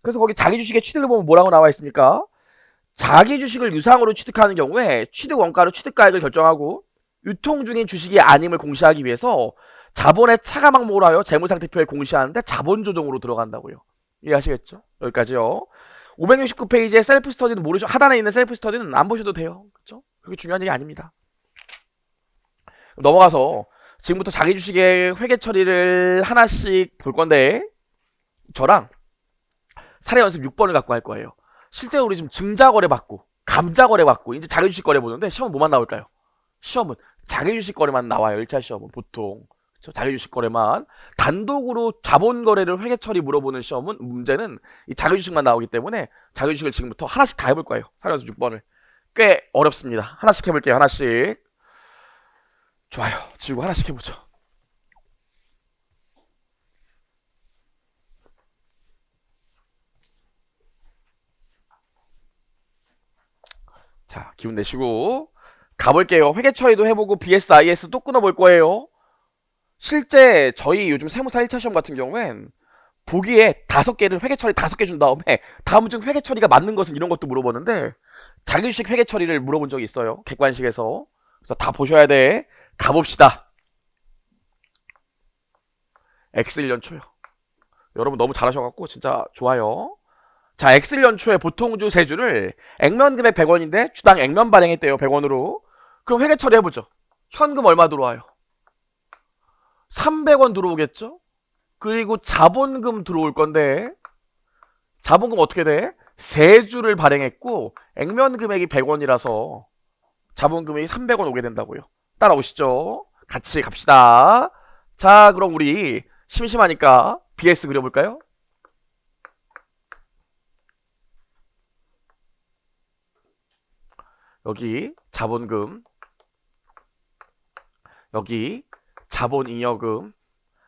그래서 거기 자기 주식의 취득을 보면 뭐라고 나와 있습니까? 자기 주식을 유상으로 취득하는 경우에 취득 원가로 취득가액을 결정하고 유통 중인 주식이 아님을 공시하기 위해서 자본의 차감 항목으로 하여 재무상태표에 공시하는데 자본 조정으로 들어간다고요. 이해하시겠죠? 여기까지요. 569페이지의 셀프 스터디는 모르셔, 하단에 있는 셀프 스터디는 안 보셔도 돼요. 그렇죠? 그렇게 중요한 얘기 아닙니다. 넘어가서 지금부터 자기 주식의 회계 처리를 하나씩 볼 건데, 저랑 사례 연습 6번을 갖고 할 거예요. 실제로 우리 지금 증자거래 받고 감자거래 받고 이제 자기 주식 거래 보는데 시험은 뭐만 나올까요? 시험은 자기 주식 거래만 나와요. 1차 시험은 보통. 그쵸? 자기 주식 거래만. 단독으로 자본 거래를 회계 처리 물어보는 시험은 문제는 이 자기 주식만 나오기 때문에 자기 주식을 지금부터 하나씩 다 해볼 거예요. 사례 연습 6번을. 꽤 어렵습니다. 하나씩 해볼게요. 하나씩. 좋아요. 지우고 하나씩 해보죠. 자, 기운 내시고 가볼게요. 회계 처리도 해보고 BSIS 또 끊어볼 거예요. 실제 저희 요즘 세무사 1차 시험 같은 경우엔 보기에 5개를 회계 처리 5개 준 다음에 다음 중 회계 처리가 맞는 것은 이런 것도 물어보는데 자기 주식 회계 처리를 물어본 적이 있어요. 객관식에서. 그래서 다 보셔야 돼. 가봅시다. X1년초요. 여러분 너무 잘하셔갖고 진짜 좋아요. 자, X1년초에 보통주 세주를 액면 금액 100원인데 주당 액면 발행했대요. 100원으로. 그럼 회계 처리해보죠. 현금 얼마 들어와요? 300원 들어오겠죠? 그리고 자본금 들어올 건데 자본금 어떻게 돼? 세주를 발행했고 액면 금액이 100원이라서 자본 금액이 300원 오게 된다고요. 따라오시죠. 같이 갑시다. 자, 그럼 우리 심심하니까 BS 그려볼까요? 여기 자본금, 여기 자본잉여금,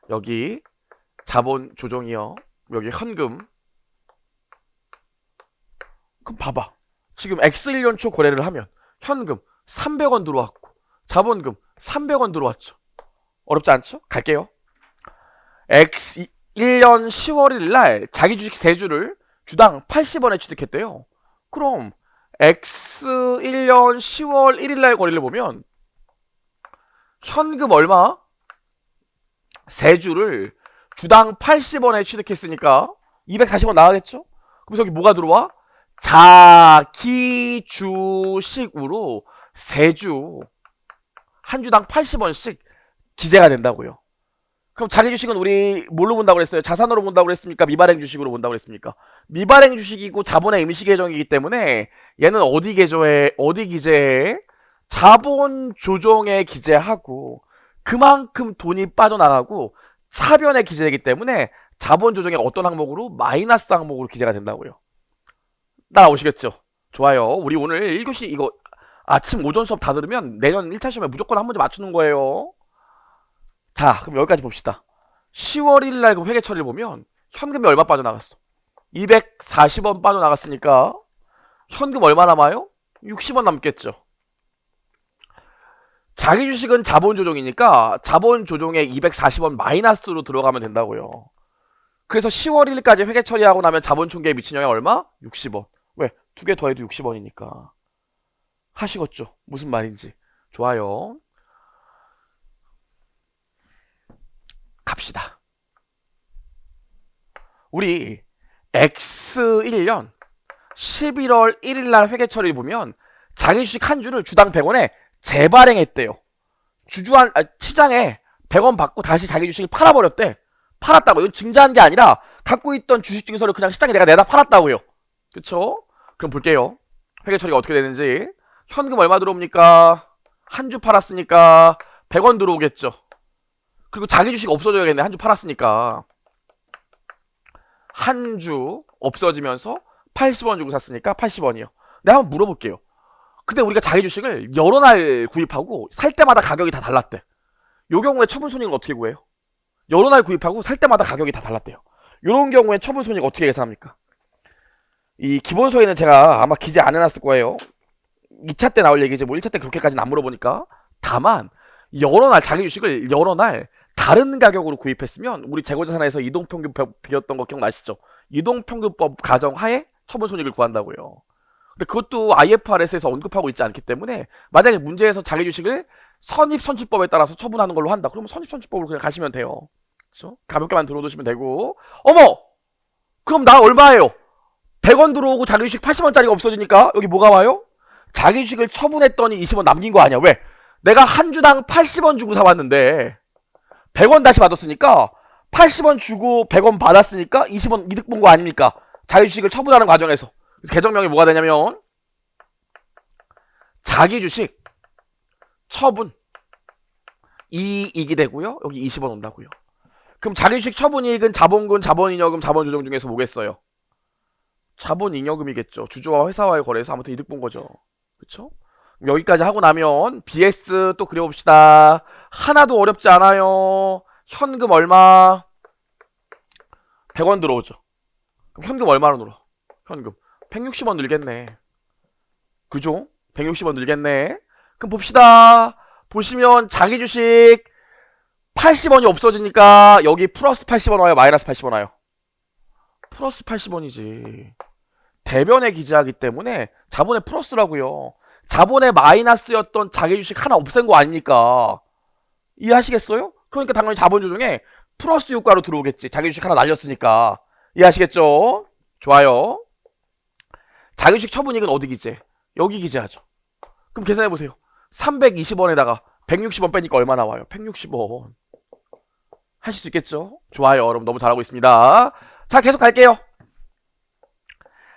여기 자본조정이요, 여기 현금. 그럼 봐봐. 지금 X1년초 거래를 하면 현금 300원 들어왔고 자본금 300원 들어왔죠. 어렵지 않죠? 갈게요. X1년 10월 1일날 자기 주식 3주를 주당 80원에 취득했대요. 그럼 X1년 10월 1일날 거래를 보면 현금 얼마? 3주를 주당 80원에 취득했으니까 240원 나가겠죠? 그럼 여기 뭐가 들어와? 자기 주식으로 3주 한 주당 80원씩 기재가 된다고요. 그럼 자기 주식은 우리 뭘로 본다고 그랬어요? 자산으로 본다고 그랬습니까? 미발행 주식으로 본다고 그랬습니까? 미발행 주식이고 자본의 임시 계정이기 때문에 얘는 어디 기재해? 자본 조정에 기재하고 그만큼 돈이 빠져나가고 차변에 기재되기 때문에 자본 조정의 어떤 항목으로? 마이너스 항목으로 기재가 된다고요. 따라오시겠죠? 좋아요. 우리 오늘 1교시 이거 아침 오전 수업 다 들으면 내년 1차 시험에 무조건 한 문제 맞추는 거예요. 자, 그럼 여기까지 봅시다. 10월 1일날 그 회계 처리를 보면 현금이 얼마 빠져나갔어? 240원 빠져나갔으니까 현금 얼마 남아요? 60원 남겠죠. 자기 주식은 자본 조정이니까 자본 조정에 240원 마이너스로 들어가면 된다고요. 그래서 10월 1일까지 회계 처리하고 나면 자본 총계에 미친 영향 얼마? 60원. 왜? 2개 더해도 60원이니까. 하시겠죠? 무슨 말인지. 좋아요. 갑시다. 우리 X1년 11월 1일날 회계 처리를 보면 자기 주식 한 주를 주당 100원에 재발행했대요. 시장에 100원 받고 다시 자기 주식을 팔아버렸대. 팔았다고. 이건 증자한 게 아니라 갖고 있던 주식 증서를 그냥 시장에 내다 팔았다고요. 그쵸? 그럼 볼게요. 회계 처리가 어떻게 되는지. 현금 얼마 들어옵니까? 한 주 팔았으니까 100원 들어오겠죠. 그리고 자기 주식 없어져야겠네. 한 주 팔았으니까. 한 주 없어지면서 80원 주고 샀으니까 80원이요. 내가 한번 물어볼게요. 근데 우리가 자기 주식을 여러 날 구입하고 살 때마다 가격이 다 달랐대. 요 경우에 처분 손익은 어떻게 구해요? 여러 날 구입하고 살 때마다 가격이 다 달랐대요. 요런 경우에 처분 손익 어떻게 계산합니까? 이 기본서에는 제가 아마 기재 안 해놨을 거예요. 2차 때 나올 얘기지 뭐 1차 때 그렇게까지는 안 물어보니까. 다만 여러 날 자기 주식을 여러 날 다른 가격으로 구입했으면 우리 재고자산에서 이동평균 비였던 거 기억나시죠? 이동평균법 가정하에 처분손익을 구한다고요. 근데 그것도 IFRS에서 언급하고 있지 않기 때문에 만약에 문제에서 자기 주식을 선입선출법에 따라서 처분하는 걸로 한다. 그러면 선입선출법으로 그냥 가시면 돼요. 그렇죠? 가볍게만 들어놓으시면 되고. 어머! 그럼 나 얼마예요? 100원 들어오고 자기 주식 80원짜리가 없어지니까 여기 뭐가 와요? 자기 주식을 처분했더니 20원 남긴 거 아니야. 왜? 내가 한 주당 80원 주고 사왔는데 100원 다시 받았으니까 80원 주고 100원 받았으니까 20원 이득 본 거 아닙니까? 자기 주식을 처분하는 과정에서. 그래서 개정명이 뭐가 되냐면 자기 주식 처분 이익이 되고요. 여기 20원 온다고요. 그럼 자기 주식 처분이익은 자본금, 자본잉여금, 자본조정 중에서 뭐겠어요? 자본잉여금이겠죠. 주주와 회사와의 거래에서 아무튼 이득 본 거죠. 그쵸? 여기까지 하고 나면 BS 또 그려봅시다. 하나도 어렵지 않아요. 현금 얼마? 100원 들어오죠. 그럼 현금 얼마로 늘어? 현금 160원 늘겠네. 그죠? 160원 늘겠네. 그럼 봅시다. 보시면 자기 주식 80원이 없어지니까 여기 플러스 80원 와요? 마이너스 80원 와요? 플러스 80원이지. 대변에 기재하기 때문에 자본의 플러스라고요. 자본의 마이너스였던 자기 주식 하나 없앤 거 아닙니까? 이해하시겠어요? 그러니까 당연히 자본 조정에 플러스 효과로 들어오겠지. 자기 주식 하나 날렸으니까. 이해하시겠죠? 좋아요. 자기 주식 처분이익은 어디 기재? 여기 기재하죠. 그럼 계산해보세요. 320원에다가 160원 빼니까 얼마 나와요? 160원. 하실 수 있겠죠? 좋아요. 여러분 너무 잘하고 있습니다. 자, 계속 갈게요.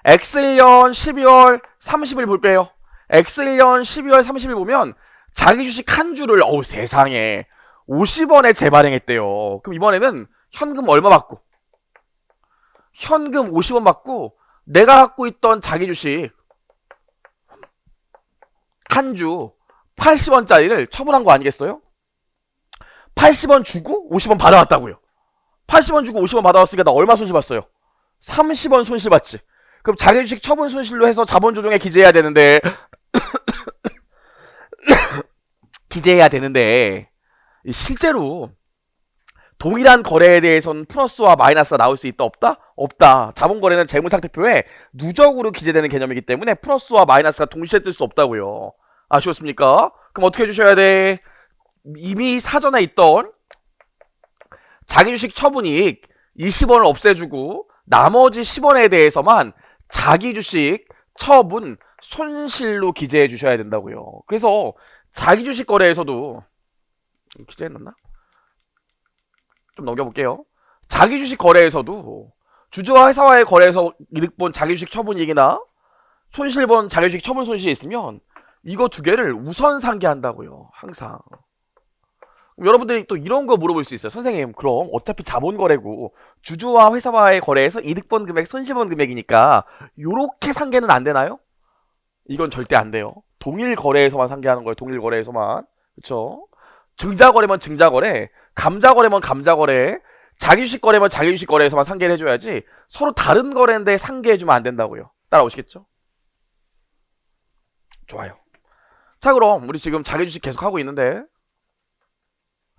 X1년 12월 30일 볼게요. X1년 12월 30일 보면 자기 주식 한 주를 세상에 50원에 재발행했대요. 그럼 이번에는 현금 얼마 받고? 현금 50원 받고 내가 갖고 있던 자기 주식 한 주 80원짜리를 처분한 거 아니겠어요? 80원 주고 50원 받아왔다고요. 80원 주고 50원 받아왔으니까 나 얼마 손실 봤어요? 30원 손실 봤지. 그럼 자기 주식 처분 손실로 해서 자본 조정에 기재해야 되는데 기재해야 되는데 실제로 동일한 거래에 대해서는 플러스와 마이너스가 나올 수 있다 없다? 없다. 자본거래는 재무상태표에 누적으로 기재되는 개념이기 때문에 플러스와 마이너스가 동시에 뜰 수 없다고요. 아쉬웠습니까? 그럼 어떻게 해주셔야 돼? 이미 사전에 있던 자기 주식 처분이익 20원을 없애주고 나머지 10원에 대해서만 자기 주식 처분 손실로 기재해 주셔야 된다고요. 그래서 자기 주식 거래에서도 기재해놨나? 좀 넘겨볼게요. 자기 주식 거래에서도 주주와 회사와의 거래에서 이득 본 자기 주식 처분이익이나 손실 본 자기 주식 처분 손실이 있으면 이거 두 개를 우선 상기한다고요. 항상. 여러분들이 또 이런 거 물어볼 수 있어요. 선생님, 그럼 어차피 자본 거래고 주주와 회사와의 거래에서 이득 본 금액, 손실 본 금액이니까 요렇게 상계는 안 되나요? 이건 절대 안 돼요. 동일 거래에서만 상계하는 거예요. 동일 거래에서만. 그쵸? 증자거래면 증자거래, 감자거래면 감자거래, 자기주식 거래면 자기주식 거래에서만 상계를 해줘야지 서로 다른 거래인데 상계해주면 안 된다고요. 따라오시겠죠? 좋아요. 자, 그럼 우리 지금 자기주식 계속 하고 있는데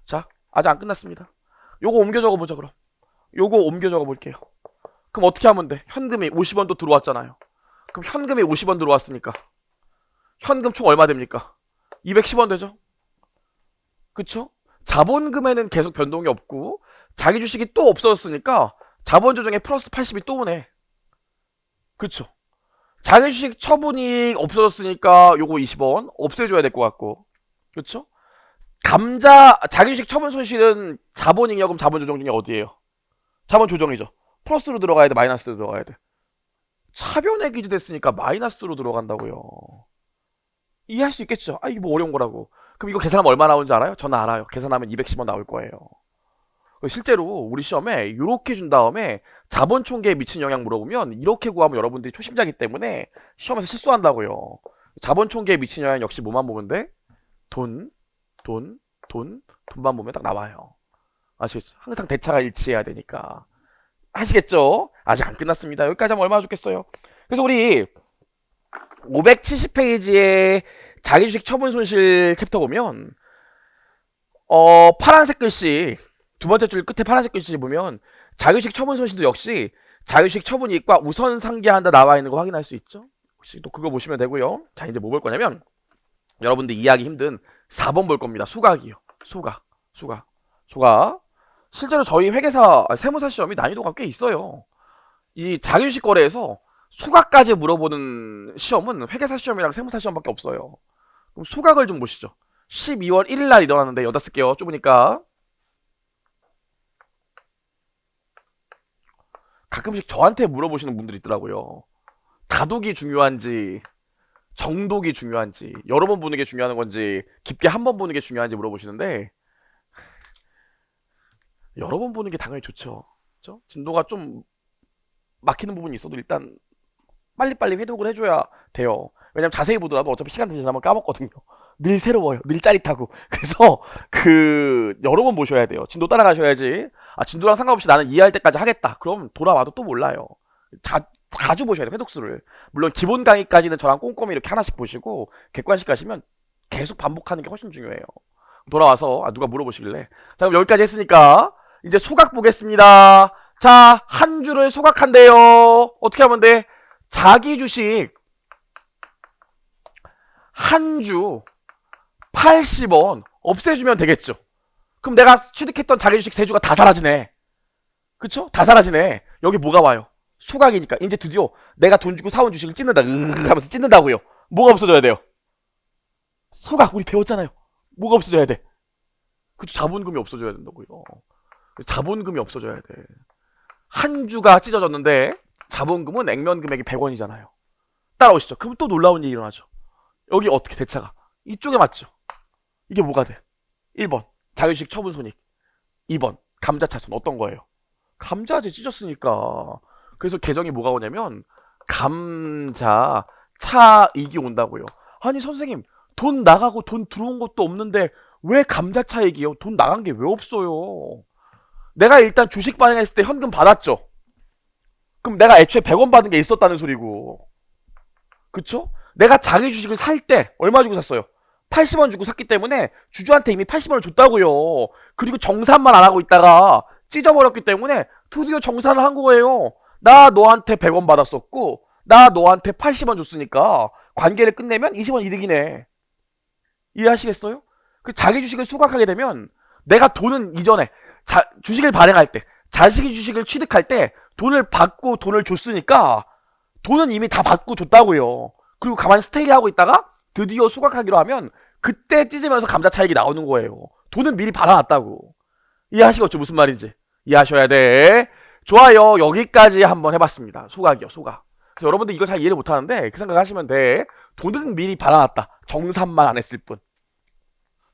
자, 아직 안 끝났습니다. 요거 옮겨 적어보죠. 그럼 요거 옮겨 적어볼게요. 그럼 어떻게 하면 돼? 현금이 50원도 들어왔잖아요. 그럼 현금이 50원 들어왔으니까 현금 총 얼마 됩니까? 210원 되죠? 그쵸? 자본금에는 계속 변동이 없고 자기 주식이 또 없어졌으니까 자본조정에 플러스 80이 또 오네. 그쵸? 자기 주식 처분이 없어졌으니까 요거 20원 없애줘야 될 것 같고. 그쵸? 자기 주식 처분 손실은 자본잉여금, 자본조정 중에 어디예요? 자본조정이죠. 플러스로 들어가야 돼, 마이너스로 들어가야 돼? 차변에 기재됐으니까 마이너스로 들어간다고요. 이해할 수 있겠죠? 아, 이게 뭐 어려운 거라고. 그럼 이거 계산하면 얼마 나오는지 알아요? 저는 알아요. 계산하면 210원 나올 거예요. 실제로 우리 시험에 이렇게 준 다음에 자본 총계에 미친 영향 물어보면 이렇게 구하면 여러분들이 초심자이기 때문에 시험에서 실수한다고요. 자본 총계에 미친 영향 역시 뭐만 보면 돼? 돈만 보면 딱 나와요. 아시겠죠? 항상 대차가 일치해야 되니까. 아시겠죠? 아직 안 끝났습니다. 여기까지 하면 얼마나 좋겠어요. 그래서 우리 570페이지에 자기주식 처분 손실 챕터 보면 파란색 글씨 두 번째 줄 끝에 파란색 글씨 보면 자기주식 처분 손실도 역시 자유식 처분이익과 우선 상계한다 나와 있는 거 확인할 수 있죠? 혹시 또 그거 보시면 되고요. 자, 이제 뭐 볼 거냐면 여러분들 이해하기 힘든 4번 볼 겁니다. 수각이요. 수각. 실제로 저희 회계사 세무사 시험이 난이도가 꽤 있어요. 이 자유식 거래에서 수각까지 물어보는 시험은 회계사 시험이랑 세무사 시험밖에 없어요. 그럼 수각을 좀 보시죠. 12월 1일 날 일어났는데 여기다 쓸게요. 좁으니까. 가끔씩 저한테 물어보시는 분들이 있더라고요. 다독이 중요한지 정독이 중요한지 여러 번 보는 게 중요한 건지 깊게 한 번 보는 게 중요한지 물어보시는데 여러 번 보는 게 당연히 좋죠. 그렇죠? 진도가 좀 막히는 부분이 있어도 일단 빨리빨리 회독을 해줘야 돼요. 왜냐면 자세히 보더라도 어차피 시간 지나면 까먹거든요. 늘 새로워요. 늘 짜릿하고. 그래서 여러 번 보셔야 돼요. 진도 따라가셔야지. 아, 진도랑 상관없이 나는 이해할 때까지 하겠다. 그럼 돌아와도 또 몰라요. 자주 보셔야 돼요. 회독수를. 물론 기본 강의까지는 저랑 꼼꼼히 이렇게 하나씩 보시고 객관식 가시면 계속 반복하는 게 훨씬 중요해요. 돌아와서 누가 물어보시길래 자, 그럼 여기까지 했으니까 이제 소각 보겠습니다. 자, 한 주를 소각한대요. 어떻게 하면 돼? 자기 주식 한 주 80원 없애주면 되겠죠. 그럼 내가 취득했던 자기 주식 3주가 다 사라지네. 그쵸? 다 사라지네. 여기 뭐가 와요? 소각이니까 이제 드디어 내가 돈 주고 사온 주식을 찢는다 하면서 찢는다고요. 뭐가 없어져야 돼요? 소각 우리 배웠잖아요. 뭐가 없어져야 돼? 그쵸? 자본금이 없어져야 된다고요. 자본금이 없어져야 돼. 한 주가 찢어졌는데 자본금은 액면 금액이 100원이잖아요. 따라오시죠. 그럼 또 놀라운 일이 일어나죠. 여기 어떻게 대차가 이쪽에 맞죠? 이게 뭐가 돼? 1번 자유식 처분 손익, 2번 감자차손. 어떤 거예요? 감자지 찢었으니까. 그래서 계정이 뭐가 오냐면 감자 차익이 온다고요. 아니 선생님 돈 나가고 돈 들어온 것도 없는데 왜 감자 차익이요? 돈 나간 게 왜 없어요? 내가 일단 주식 발행했을 때 현금 받았죠. 그럼 내가 애초에 100원 받은 게 있었다는 소리고. 그쵸? 내가 자기 주식을 살 때 얼마 주고 샀어요? 80원 주고 샀기 때문에 주주한테 이미 80원을 줬다고요. 그리고 정산만 안 하고 있다가 찢어버렸기 때문에 드디어 정산을 한 거예요. 나 너한테 100원 받았었고 나 너한테 80원 줬으니까 관계를 끝내면 20원 이득이네. 이해하시겠어요? 그 자기 주식을 소각하게 되면 내가 돈은 이전에 주식을 발행할 때 자기 주식을 취득할 때 돈을 받고 돈을 줬으니까 돈은 이미 다 받고 줬다고요. 그리고 가만히 스테이하고 있다가 드디어 소각하기로 하면 그때 찢으면서 감자 차익이 나오는 거예요. 돈은 미리 받아놨다고. 이해하시겠죠? 무슨 말인지. 이해하셔야 돼. 좋아요. 여기까지 한번 해봤습니다. 소각이요. 소각. 그래서 여러분들 이거 잘 이해를 못하는데 그 생각하시면 돼. 돈은 미리 받아놨다. 정산만 안 했을 뿐.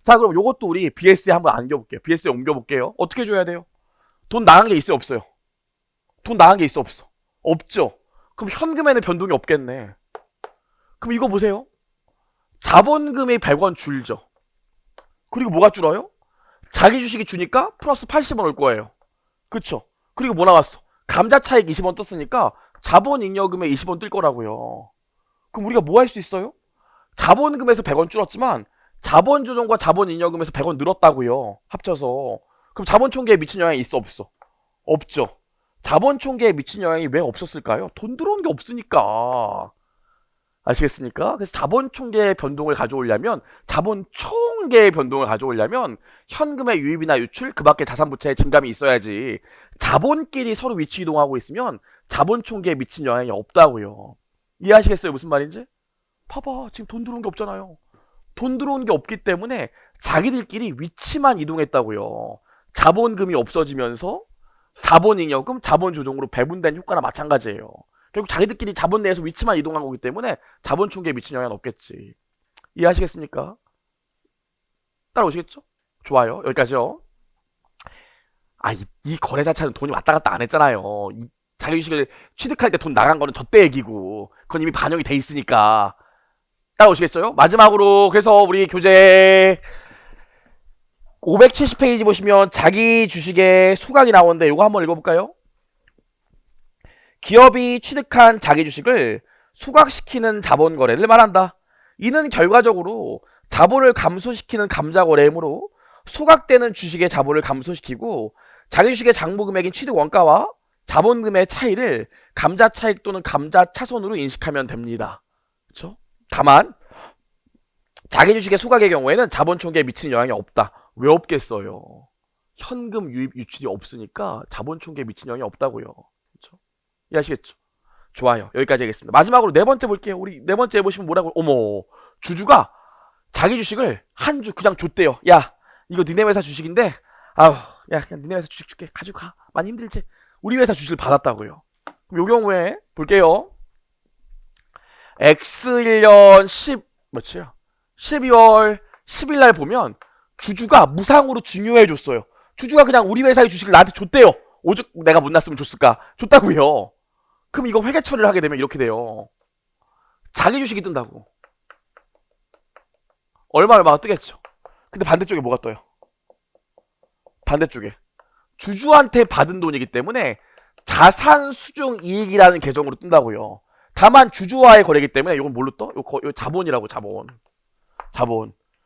자, 그럼 요것도 우리 BS에 한번 안겨볼게요. BS에 옮겨볼게요. 어떻게 줘야 돼요? 돈 나간 게 있어요? 없어요? 돈 나간 게 있어? 없어? 없죠? 그럼 현금에는 변동이 없겠네. 그럼 이거 보세요. 자본금이 100원 줄죠. 그리고 뭐가 줄어요? 자기 주식이 주니까 플러스 80원 올 거예요. 그쵸? 그리고 뭐 나왔어? 감자 차익 20원 떴으니까 자본잉여금에 20원 뜰 거라고요. 그럼 우리가 뭐 할 수 있어요? 자본금에서 100원 줄었지만 자본조정과 자본잉여금에서 100원 늘었다고요. 합쳐서. 그럼 자본총계에 미친 영향이 있어? 없어? 없죠. 자본총계에 미친 영향이 왜 없었을까요? 돈 들어온 게 없으니까. 아시겠습니까? 그래서 자본총계의 변동을 가져오려면 자본총계의 변동을 가져오려면 현금의 유입이나 유출, 그 밖에 자산부채의 증감이 있어야지. 자본끼리 서로 위치 이동하고 있으면 자본총계에 미친 영향이 없다고요. 이해하시겠어요? 무슨 말인지? 봐봐. 지금 돈 들어온 게 없잖아요. 돈 들어온 게 없기 때문에 자기들끼리 위치만 이동했다고요. 자본금이 없어지면서 자본잉여금, 자본조정으로 배분된 효과나 마찬가지예요. 결국 자기들끼리 자본 내에서 위치만 이동한 거기 때문에 자본총계에 미친 영향은 없겠지. 이해하시겠습니까? 따라오시겠죠? 좋아요. 여기까지요. 아, 이 거래 자체는 돈이 왔다 갔다 안 했잖아요. 자기 주식을 취득할 때 돈 나간 거는 저때 얘기고 그건 이미 반영이 돼 있으니까. 따라오시겠어요? 마지막으로 그래서 우리 교재 570페이지 보시면 자기 주식의 소각이 나오는데 이거 한번 읽어볼까요? 기업이 취득한 자기 주식을 소각시키는 자본 거래를 말한다. 이는 결과적으로 자본을 감소시키는 감자 거래이므로 소각되는 주식의 자본을 감소시키고 자기 주식의 장부 금액인 취득 원가와 자본금의 차이를 감자 차익 또는 감자 차손으로 인식하면 됩니다. 그렇죠? 다만 자기 주식의 소각의 경우에는 자본 총계에 미치는 영향이 없다. 왜 없겠어요? 현금 유입 유출이 없으니까 자본 총계에 미치는 영향이 없다고요. 그렇죠? 이해하시겠죠? 좋아요. 여기까지 하겠습니다. 마지막으로 네 번째 볼게요. 우리 네 번째 보시면 뭐라고? 어머, 주주가 자기 주식을 한 주 그냥 줬대요. 야, 이거 니네 회사 주식인데, 아우, 야, 그냥 니네 회사 주식 줄게. 가지고 가. 많이 힘들지? 우리 회사 주식을 받았다고요. 그럼 요 경우에 볼게요. X1년 10, 12월 10일 날 보면 주주가 무상으로 증여해 줬어요. 주주가 그냥 우리 회사의 주식을 나한테 줬대요. 오죽 내가 못 났으면 줬을까? 줬다고요. 그럼 이거 회계 처리를 하게 되면 이렇게 돼요. 자기 주식이 뜬다고. 얼마가 뜨겠죠. 근데 반대쪽에 뭐가 떠요? 반대쪽에 주주한테 받은 돈이기 때문에 자산 수중 이익이라는 계정으로 뜬다고요. 다만 주주와의 거래이기 때문에 이건 뭘로 떠? 요 자본이라고. 자본.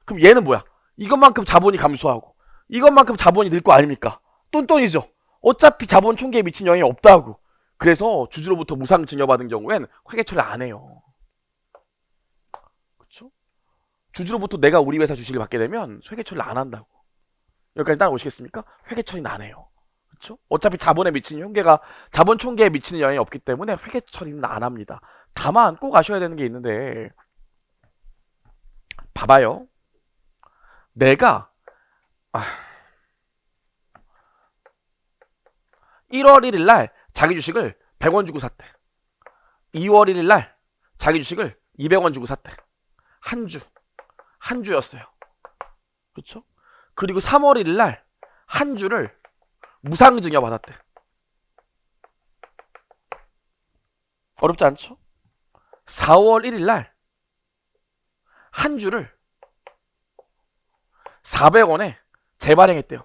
그럼 얘는 뭐야? 이것만큼 자본이 감소하고 이것만큼 자본이 늘 거 아닙니까? 똔똔이죠. 어차피 자본 총계에 미친 영향이 없다고. 그래서 주주로부터 무상 증여받은 경우엔 회계 처리를 안 해요. 그렇죠? 주주로부터 내가 우리 회사 주식을 받게 되면 회계 처리를 안 한다고. 여기까지 따라오시겠습니까? 회계 처리는 안 해요. 그렇죠? 어차피 자본에 미치는 형계가 자본 총계에 미치는 영향이 없기 때문에 회계 처리는 안 합니다. 다만 꼭 아셔야 되는 게 있는데, 봐봐요. 내가 1월 1일 날 자기 주식을 100원 주고 샀대. 2월 1일 날 자기 주식을 200원 주고 샀대. 한 주였어요. 그렇죠? 그리고 3월 1일 날 한 주를 무상 증여 받았대. 어렵지 않죠? 4월 1일 날 한 주를 400원에 재발행했대요.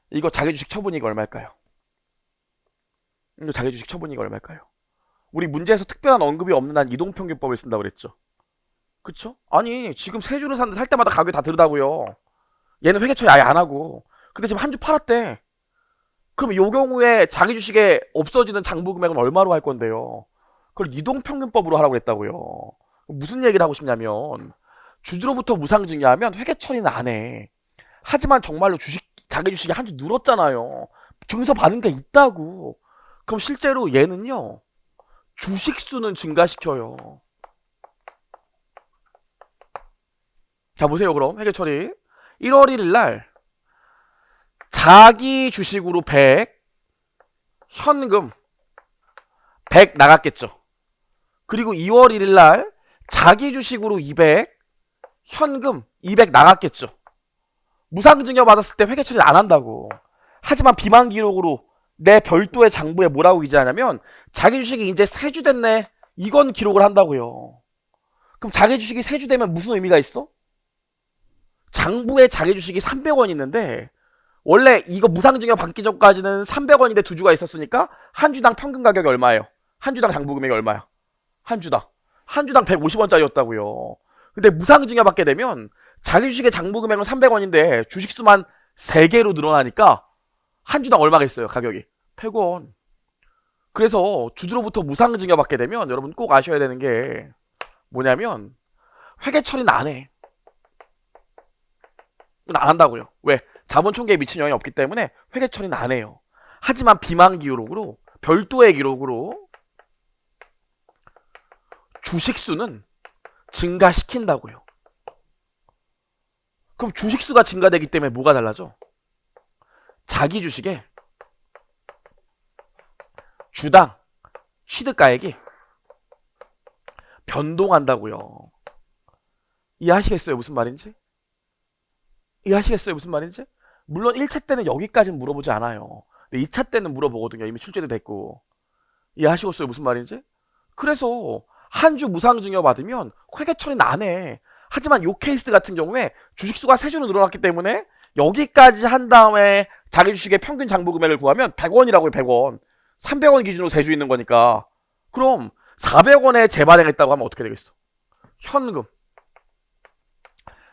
이거 자기 주식 처분이익 얼마일까요? 이거 자기 주식 처분이익 얼마일까요? 우리 문제에서 특별한 언급이 없는 한 이동평균법을 쓴다고 그랬죠. 그쵸? 아니 지금 세 주를 샀는데 살 때마다 가격이 다 다르다고요. 얘는 회계 처리 아예 안 하고. 근데 지금 한 주 팔았대. 그럼 요 경우에 자기 주식에 없어지는 장부 금액은 얼마로 할 건데요? 그걸 이동평균법으로 하라고 그랬다고요. 무슨 얘기를 하고 싶냐면 주주로부터 무상 증여하면 회계 처리는 안 해. 하지만 정말로 자기 주식이 한 주 늘었잖아요. 증서 받은 게 있다고. 그럼 실제로 얘는요. 주식 수는 증가시켜요. 자 보세요. 그럼 회계 처리 1월 1일 날 자기 주식으로 100 현금 100 나갔겠죠. 그리고 2월 1일 날 자기 주식으로 200 현금 200 나갔겠죠. 무상증여 받았을 때 회계 처리 안 한다고. 하지만 비만 기록으로 내 별도의 장부에 뭐라고 기재하냐면 자기 주식이 이제 3주 됐네. 이건 기록을 한다고요. 그럼 자기 주식이 3주 되면 무슨 의미가 있어? 장부에 자기 주식이 300원 있는데 원래 이거 무상증여 받기 전까지는 300원인데 두 주가 있었으니까 한 주당 평균 가격이 얼마예요? 한 주당 장부 금액이 얼마야? 한 주당 150원짜리였다고요. 근데 무상증여 받게 되면 자기 주식의 장부 금액은 300원인데 주식수만 3개로 늘어나니까 한 주당 얼마겠어요? 가격이 100원. 그래서 주주로부터 무상증여 받게 되면 여러분 꼭 아셔야 되는 게 뭐냐면 회계 처리는 안 해. 이건 안 한다고요. 왜? 자본 총계에 미친 영향이 없기 때문에 회계 처리는 안 해요. 하지만 비만 기록으로 별도의 기록으로 주식수는 증가시킨다고요. 그럼 주식수가 증가되기 때문에 뭐가 달라져? 자기 주식에 주당 취득가액이 변동한다고요. 이해하시겠어요? 무슨 말인지? 물론 1차 때는 여기까지는 물어보지 않아요. 근데 2차 때는 물어보거든요. 이미 출제도 됐고. 이해하시겠어요? 무슨 말인지? 그래서 한 주 무상증여 받으면 회계 처리는 안 해. 하지만 요 케이스 같은 경우에 주식수가 3주로 늘어났기 때문에 여기까지 한 다음에 자기 주식의 평균 장부 금액을 구하면 100원이라고요. 100원. 300원 기준으로 3주 있는 거니까. 그럼 400원에 재발행했다고 하면 어떻게 되겠어? 현금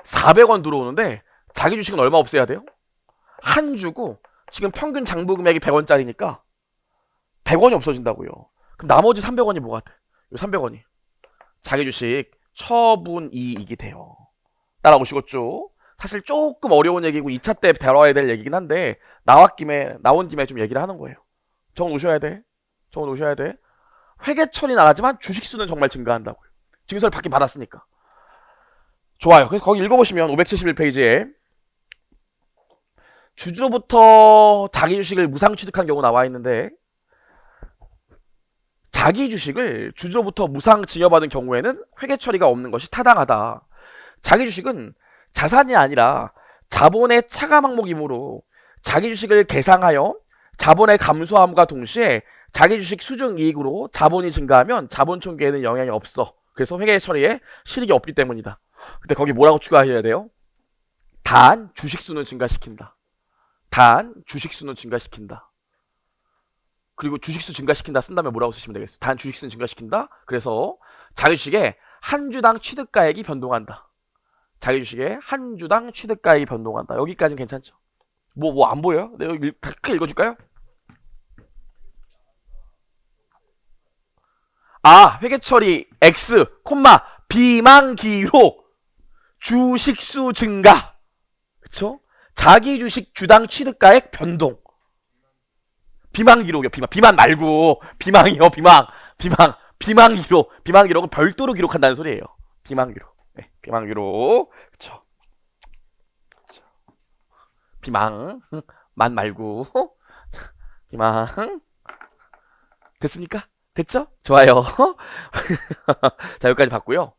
400원 들어오는데 자기 주식은 얼마 없애야 돼요? 한 주고 지금 평균 장부 금액이 100원짜리니까 100원이 없어진다고요. 그럼 나머지 300원이 뭐가 돼? 이 300원이 자기 주식 처분 이익이 돼요. 따라오시겠죠? 사실 조금 어려운 얘기고 2차 때 다뤄야 될 얘기긴 한데 나온 김에 좀 얘기를 하는 거예요. 적어 놓으셔야 돼. 적어 놓으셔야 돼. 회계 처리는 안 하지만 주식 수는 정말 증가한다고요. 증서를 받긴 받았으니까. 좋아요. 그래서 거기 읽어보시면 571페이지에 주주로부터 자기 주식을 무상 취득한 경우 나와 있는데, 자기 주식을 주주로부터 무상 증여받은 경우에는 회계 처리가 없는 것이 타당하다. 자기 주식은 자산이 아니라 자본의 차감 항목이므로 자기 주식을 계상하여 자본의 감소함과 동시에 자기 주식 수증 이익으로 자본이 증가하면 자본 총계에는 영향이 없어. 그래서 회계 처리에 실익이 없기 때문이다. 근데 거기 뭐라고 추가하셔야 돼요? 단 주식 수는 증가시킨다. 단 주식 수는 증가시킨다. 그리고 주식수 증가시킨다 쓴다면 뭐라고 쓰시면 되겠어요? 단 주식수는 증가시킨다. 그래서 자기 주식의 한 주당 취득가액이 변동한다. 자기 주식의 한 주당 취득가액이 변동한다. 여기까지는 괜찮죠? 뭐 안 보여요? 내가 다 크게 읽어줄까요? 아, 회계처리 X, 비만기로 주식수 증가. 그쵸? 자기 주식 주당 취득가액 변동. 비만기록이요. 비만 말고 비망이요. 비만기록은 별도로 기록한다는 소리예요. 비만기록. 네, 비만기록. 그쵸? 비망 만 말고 비망. 됐습니까? 됐죠? 좋아요. 자, 여기까지 봤고요.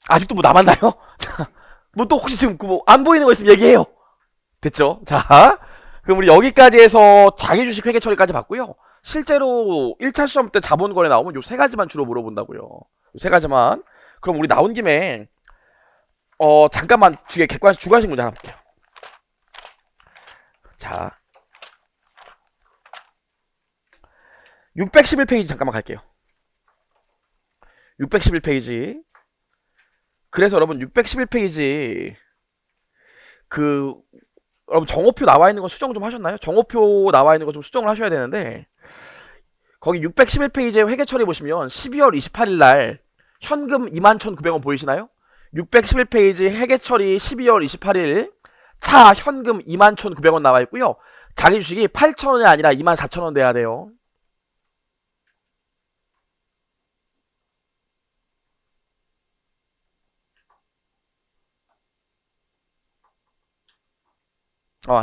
아직도 뭐 남았나요? 자, 뭐 또 혹시 지금 뭐 안 보이는 거 있으면 얘기해요. 됐죠? 자, 그럼 우리 여기까지 해서 자기 주식 회계 처리까지 봤고요. 실제로 1차 시험 때 자본 거래 나오면 요 세 가지만 주로 물어본다고요. 요 세 가지만. 그럼 우리 나온 김에 잠깐만 뒤에 주관식 문제 하나 볼게요. 자, 611페이지 잠깐만 갈게요. 611페이지. 그래서 여러분 611페이지 여러분 정오표 나와 있는 거 수정 좀 하셨나요? 정오표 나와 있는 거 좀 수정을 하셔야 되는데, 거기 611페이지에 회계 처리 보시면 12월 28일 날 현금 21,900원 보이시나요? 611페이지 회계 처리 12월 28일 차 현금 21,900원 나와 있고요. 자기 주식이 8,000원이 아니라 24,000원 돼야 돼요.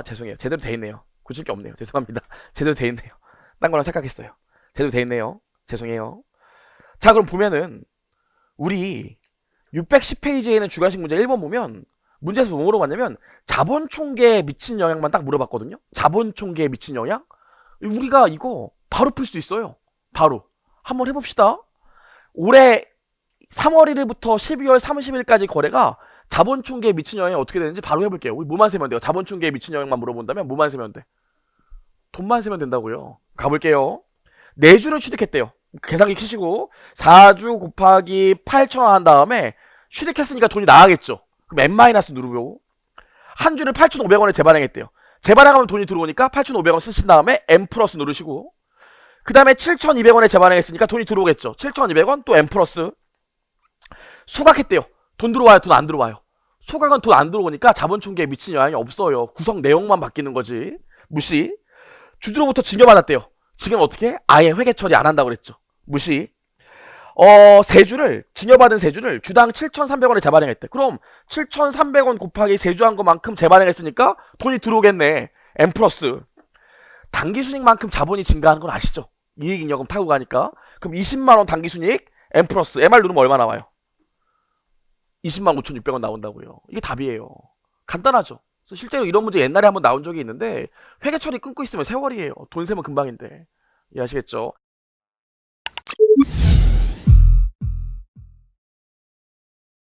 죄송해요. 제대로 돼 있네요. 고칠 게 없네요. 죄송합니다. 제대로 돼 있네요. 딴 거랑 착각했어요. 제대로 돼 있네요. 죄송해요. 자, 그럼 보면은 우리 610페이지에 있는 주관식 문제 1번 보면 문제에서 뭐 물어봤냐면 자본 총계에 미친 영향만 딱 물어봤거든요. 자본 총계에 미친 영향? 우리가 이거 바로 풀 수 있어요. 바로 한번 해봅시다. 올해 3월 1일부터 12월 30일까지 거래가 자본 총계에 미친 영향이 어떻게 되는지 바로 해볼게요. 우리 뭐만 세면 돼요? 자본 총계에 미친 영향만 물어본다면 뭐만 세면 돼? 돈만 세면 된다고요. 가볼게요. 4주를 취득했대요. 계산기 키시고 4주 곱하기 8,000원 한 다음에 취득했으니까 돈이 나가겠죠. 그럼 N- 누르고 한 주를 8,500원에 재발행했대요. 재발행하면 돈이 들어오니까 8,500원 쓰신 다음에 M 플러스 누르시고, 그 다음에 7,200원에 재발행했으니까 돈이 들어오겠죠. 7,200원 또 M 플러스. 소각했대요. 돈 들어와요? 돈 안 들어와요? 소각은 돈 안 들어오니까 자본 총계에 미친 영향이 없어요. 구성 내용만 바뀌는 거지. 무시. 주주로부터 증여받았대요. 지금 어떻게? 아예 회계 처리 안 한다고 그랬죠. 무시. 증여받은 세주를 주당 7,300원에 재발행했대. 그럼 7,300원 곱하기 세주 한 것만큼 재발행했으니까 돈이 들어오겠네. M 플러스. 당기순익만큼 자본이 증가하는 건 아시죠? 이익잉여금 타고 가니까. 그럼 20만원 당기순익 M 플러스. MR 누르면 얼마 나와요? 205,600원 나온다고요. 이게 답이에요. 간단하죠? 실제로 이런 문제 옛날에 한번 나온 적이 있는데 회계 처리 끊고 있으면 세월이에요. 돈 세면 금방인데. 이해하시겠죠?